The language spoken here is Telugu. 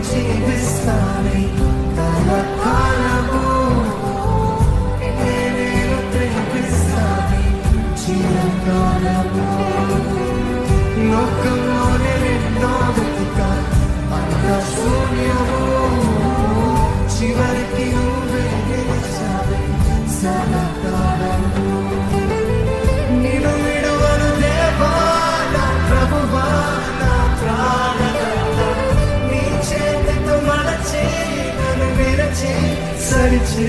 జీవిస్తానే కలకాలము నేను ప్రేమిస్తానే చిరకాలము. లోకంలోనే ఎన్నో వెతికా అంత శూన్యము, చివరికి నువ్వే గెలిచావే సదాకాలము. నిన్ను విడువను దేవా నా ప్రభువా నా ప్రాణనాథా, నీ చేతితో మలచి నన్ను విరచి సరిచే